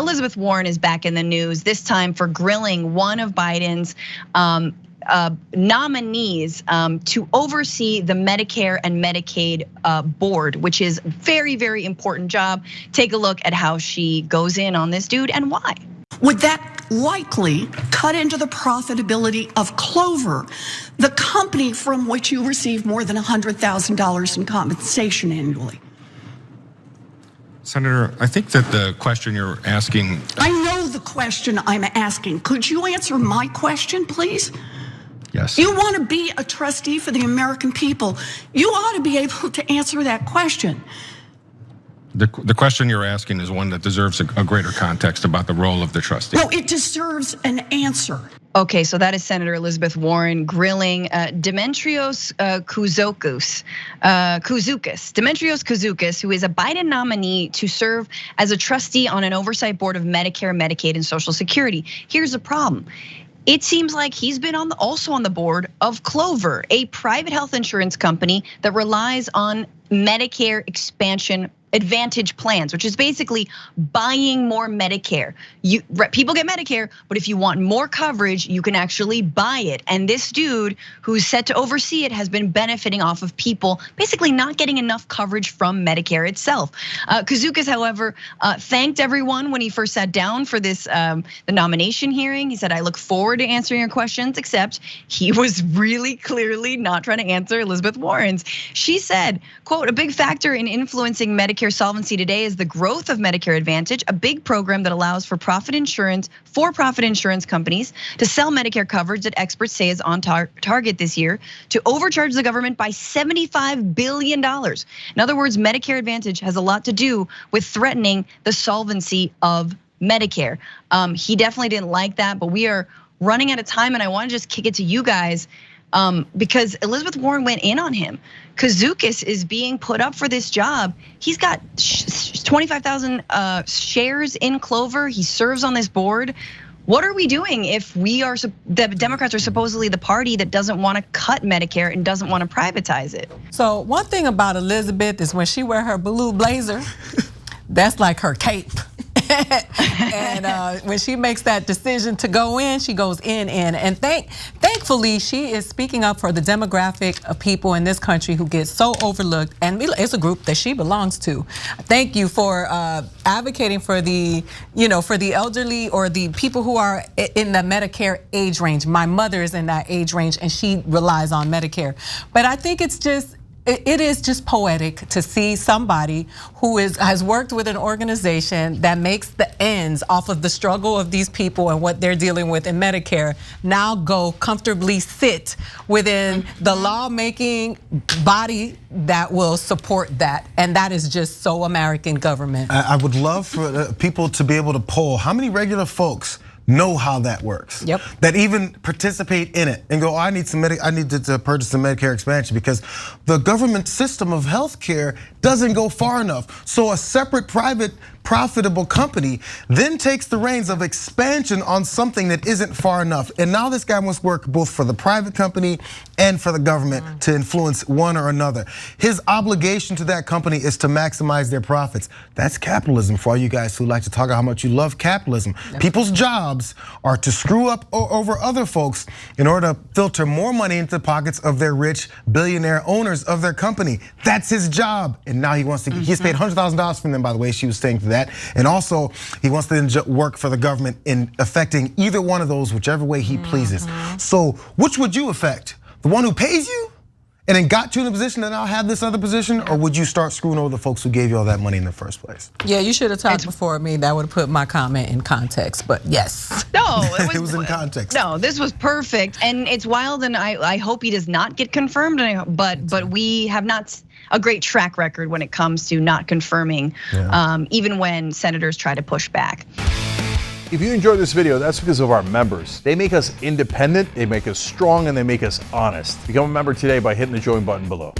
Elizabeth Warren is back in the news, this time for grilling one of Biden's nominees to oversee the Medicare and Medicaid board, which is a very, very important job. Take a look at how she goes in on this dude and why. Would that likely cut into the profitability of Clover, the company from which you receive more than $100,000 in compensation annually? Senator, I think that the question you're asking. I know the question I'm asking. Could you answer my question, please? Yes. You want to be a trustee for the American people. You ought to be able to answer that question. The question you're asking is one that deserves a greater context about the role of the trustee. No, it deserves an answer. Okay, so that is Senator Elizabeth Warren grilling Demetrios Kouzoukas. Demetrios Kouzoukas, who is a Biden nominee to serve as a trustee on an oversight board of Medicare, Medicaid, and Social Security. Here's the problem. It seems like he's been also on the board of Clover, a private health insurance company that relies on Medicare expansion Advantage plans, which is basically buying more Medicare. People get Medicare, but if you want more coverage, you can actually buy it. And this dude who's set to oversee it has been benefiting off of people basically not getting enough coverage from Medicare itself. Kouzoukas, however, thanked everyone when he first sat down for this the nomination hearing. He said, "I look forward to answering your questions," except he was really clearly not trying to answer Elizabeth Warren's. She said, quote, "A big factor in influencing Medicare solvency today is the growth of Medicare Advantage, a big program that allows for-profit insurance companies to sell Medicare coverage that experts say is on target this year to overcharge the government by $75 billion. In other words, Medicare Advantage has a lot to do with threatening the solvency of Medicare. He definitely didn't like that, but we are running out of time, and I want to just kick it to you guys. Because Elizabeth Warren went in on him. Kouzoukas is being put up for this job. He's got 25,000 shares in Clover. He serves on this board. What are we doing if the Democrats are supposedly the party that doesn't want to cut Medicare and doesn't want to privatize it? So one thing about Elizabeth is when she wear her blue blazer, that's like her cape. And when she makes that decision to go in, she goes in. And thankfully, she is speaking up for the demographic of people in this country who get so overlooked. And it's a group that she belongs to. Thank you for advocating for the elderly or the people who are in the Medicare age range. My mother is in that age range, and she relies on Medicare. But I think it is just poetic to see somebody who has worked with an organization that makes the ends off of the struggle of these people and what they're dealing with in Medicare now go comfortably sit within the lawmaking body that will support that. And that is just so American government. I would love for people to be able to poll how many regular folks know how that works. Yep. That even participate in it and go, I need to purchase some Medicare expansion, because the government system of healthcare doesn't go far enough. So a separate private profitable company then takes the reins of expansion on something that isn't far enough. And now this guy wants to work both for the private company and for the government to influence one or another. His obligation to that company is to maximize their profits. That's capitalism for all you guys who like to talk about how much you love capitalism. People's jobs are to screw up over other folks in order to filter more money into the pockets of their rich billionaire owners of their company. That's his job. And now he wants to, he's paid $100,000 from them, by the way, she was saying that. And also, he wants to then work for the government in affecting either one of those, whichever way he pleases. So which would you affect? The one who pays you and then got you in a position to now have this other position? Or would you start screwing over the folks who gave you all that money in the first place? Yeah, you should have talked before me. That would have put my comment in context, but yes. No, it was in context. No, this was perfect. And it's wild, and I hope he does not get confirmed, but we have not a great track record when it comes to not confirming, even when senators try to push back. If you enjoyed this video, that's because of our members. They make us independent, they make us strong, and they make us honest. Become a member today by hitting the join button below.